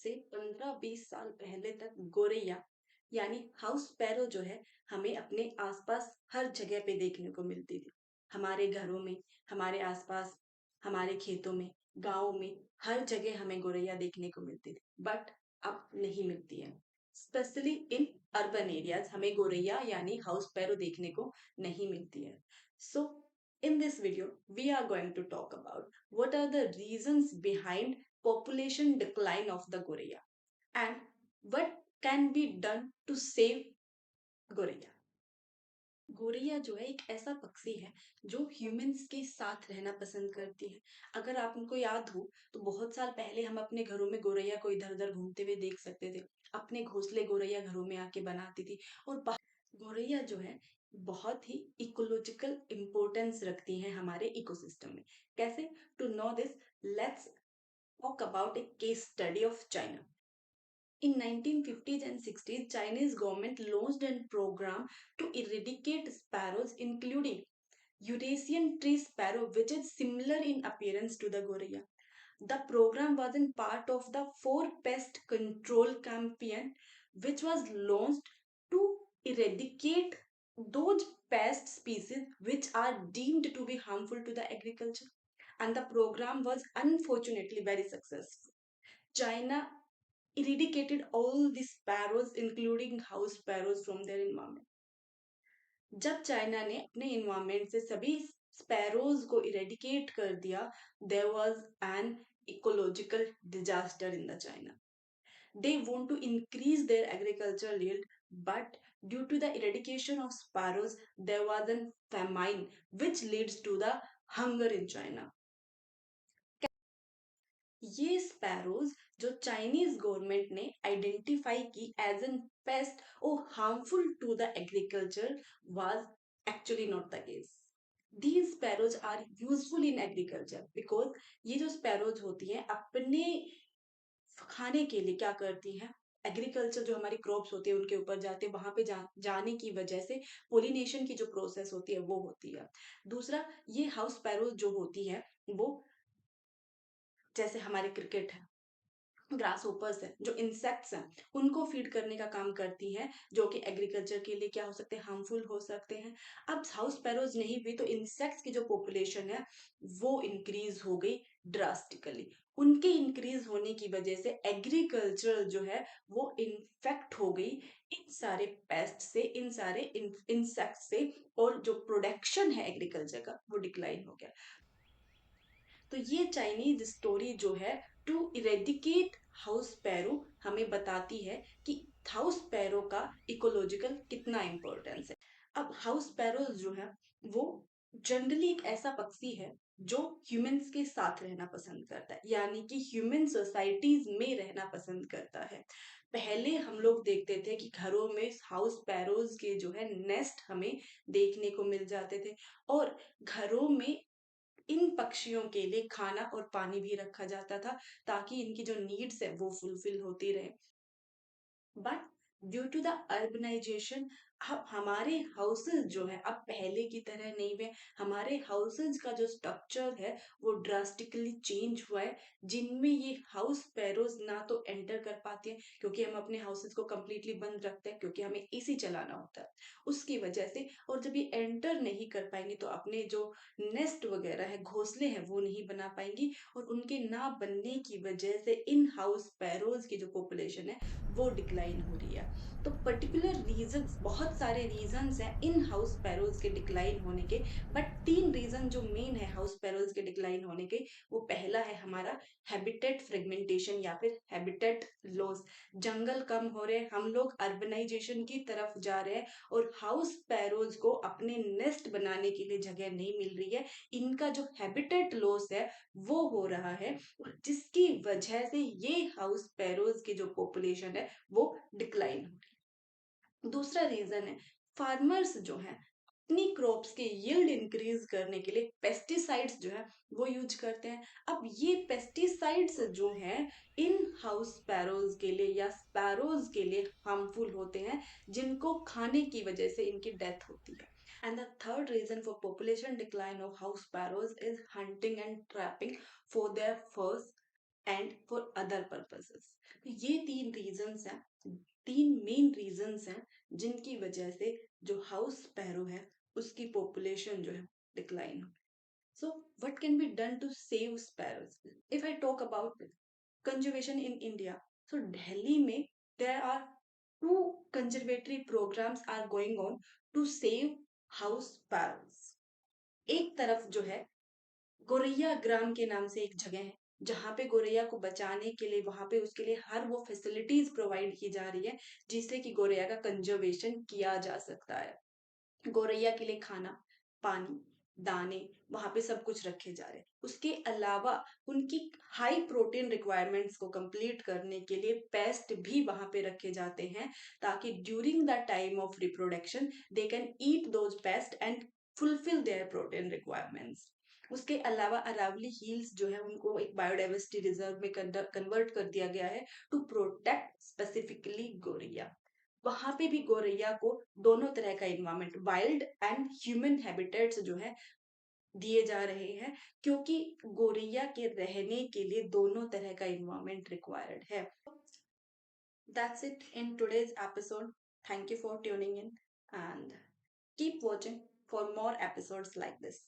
से 15-20 साल पहले तक गोरैया यानी हाउस स्पैरो जो है हमें अपने आसपास हर जगह पे देखने को मिलती थी। हमारे घरों में, हमारे आसपास, हमारे खेतों में, गाँव में, हर जगह हमें गोरैया देखने को मिलती थी। बट अब नहीं मिलती है। स्पेशली इन अर्बन एरियाज हमें गोरैया यानी हाउस स्पैरो देखने को नहीं मिलती है। सो in this video, we are going to talk about what are the reasons behind population decline of the gorilla and what can be done to save gorilla. गोरैया जो है एक ऐसा पक्षी है जो ह्यूमंस के साथ रहना पसंद करती है। अगर आपको याद हो तो बहुत साल पहले हम अपने घरों में गोरैया को इधर उधर घूमते हुए देख सकते थे। अपने घोंसले गोरैया घरों में आके बनाती थी और गोरैया जो है बहुत ही इकोलॉजिकल इम्पोर्टेंस रखती हैं हमारे इकोसिस्टम में। कैसे? To know this, let's talk about a case study of China. In 1950s and 60s, Chinese government launched a program to eradicate sparrows, including Eurasian tree sparrow, which is similar in appearance to the gorilla. The program was in part of the Four Pest Control Campaign, which was launched to eradicate those pest species which are deemed to be harmful to the agriculture. And the program was unfortunately very successful. China eradicated all the sparrows, including house sparrows, from their environment. जब China ने अपने environment से सभी sparrows को eradicate कर दिया, there was an ecological disaster in the China. They want to increase their agricultural yield, but due to the eradication of sparrows, there was a famine which leads to the hunger in China. ये sparrows जो Chinese government ने identify की as an pest और harmful to the agriculture was actually not the case. These sparrows are useful in agriculture because ये जो sparrows होती हैं अपने खाने के लिए क्या करती हैं, एग्रीकल्चर जो हमारी क्रॉप्स होती है उनके ऊपर जाते हैं, वहां पे जाने की वजह से पोलिनेशन की जो प्रोसेस होती है वो होती है. दूसरा, ये हाउस स्पैरोज जो होती है वो जैसे हमारे क्रिकेट है, ग्रास होपर्स है, जो इंसेक्ट्स हैं उनको फीड करने का काम करती हैं, जो कि एग्रीकल्चर के लिए क्या हो सकते हैं, हार्मफुल हो सकते हैं. अब हाउस स्पैरोज नहीं भी तो इंसेक्ट्स की जो पॉपुलेशन है वो इंक्रीज हो गई ड्रास्टिकली. उनके इंक्रीज होने की वजह से एग्रीकल्चर जो है वो इन्फेक्ट हो गई इन सारे पेस्ट से, इन सारे इंसेक्ट से, और जो प्रोडक्शन है एग्रीकल्चर का वो डिक्लाइन हो गया. तो ये चाइनीज स्टोरी जो है टू इरेडिकेट हाउस स्पैरो हमें बताती है कि हाउस स्पैरो का इकोलॉजिकल कितना इम्पोर्टेंस है. अब हाउस स्पैरो जो है वो जनरली एक ऐसा पक्षी है जो ह्यूमंस के साथ रहना पसंद करता है, यानी कि ह्यूमन सोसाइटीज में रहना पसंद करता है. पहले हम लोग देखते थे कि घरों में हाउस स्पैरोज के जो है नेस्ट हमें देखने को मिल जाते थे, और घरों में इन पक्षियों के लिए खाना और पानी भी रखा जाता था ताकि इनकी जो नीड्स है वो फुलफिल होती रहे. But due to the urbanisation अब हमारे हाउसेज जो है अब पहले की तरह नहीं हुए. हमारे हाउसेज का जो स्ट्रक्चर है वो ड्रास्टिकली चेंज हुआ है, जिनमें ये हाउस स्पैरोज ना तो एंटर कर पाते हैं क्योंकि हम अपने हाउसेज को कम्प्लीटली बंद रखते हैं क्योंकि हमें एसी चलाना होता है उसकी वजह से. और जब ये एंटर नहीं कर पाएंगे तो अपने जो नेस्ट वगैरह है, घोंसले हैं, वो नहीं बना पाएंगी, और उनके ना बनने की वजह से इन हाउस स्पैरोज की जो पॉपुलेशन है वो डिक्लाइन हो रही है. तो पर्टिकुलर रीजंस, बहुत सारे रीजंस हैं इन हाउस स्पैरोज के डिक्लाइन होने के, बट 3 रीजन जो मेन है हाउस स्पैरोज के डिक्लाइन होने के, वो पहला है हमारा हैबिटेट फ्रेगमेंटेशन या फिर हैबिटेट लॉस. जंगल कम हो रहे हैं, हम लोग अर्बनाइजेशन की तरफ जा रहे हैं और हाउस स्पैरोज को अपने नेस्ट बनाने के लिए जगह नहीं मिल रही है. इनका जो हैबिटेट लॉस है वो हो रहा है, जिसकी वजह से ये हाउस स्पैरोज की जो पॉपुलेशन है वो डिक्लाइन हो रही है. दूसरा रीजन है फार्मर्स जो है अपनी क्रॉप्स के यील्ड इंक्रीज करने के लिए पेस्टिसाइड्स जो है वो यूज करते हैं. अब ये पेस्टिसाइड्स जो हैं इन हाउस स्पैरोज के लिए या स्पैरोज के लिए हार्मफुल होते हैं, जिनको खाने की वजह से इनकी डेथ होती है. And the third reason for population decline of house sparrows is hunting and trapping for their furs and for other purposes. ये तीन रीजंस हैं, तीन मेन रीजंस हैं जिनकी वजह से जो हाउस स्पैरो है उसकी पॉपुलेशन जो है डिक्लाइन हो। So what can be done to save sparrows? If I talk about conservation in India, so Delhi में there are two conservatory programs are going on to save house sparrows. एक तरफ जो है गोरैया ग्राम के नाम से एक जगह है जहाँ पे गोरैया को बचाने के लिए, वहां पे उसके लिए हर वो फैसिलिटीज प्रोवाइड की जा रही है जिससे कि गोरैया का कंजर्वेशन किया जा सकता है। गोरैया के लिए खाना, पानी, दाने वहां पे सब कुछ रखे जा रहे हैं। उसके अलावा उनकी हाई प्रोटीन रिक्वायरमेंट्स को कंप्लीट करने के लिए पेस्ट भी वहां पे रखे जाते हैं ताकि during the time of reproduction they can eat those paste and fulfil there protein requirements. उसके अलावा अरावली हिल्स जो है उनको एक बायोडाइवर्सिटी रिजर्व में कन्वर्ट कर दिया गया है टू प्रोटेक्ट स्पेसिफिकली गोरिया। वहां पे भी गोरैया को दोनों तरह का environment, wild and human habitats जो है दिए जा रहे हैं क्योंकि गोरैया के रहने के लिए दोनों तरह का इन्वायरमेंट रिक्वायर्ड है। That's it in today's episode. Thank you for tuning in and keep watching for more episodes like this.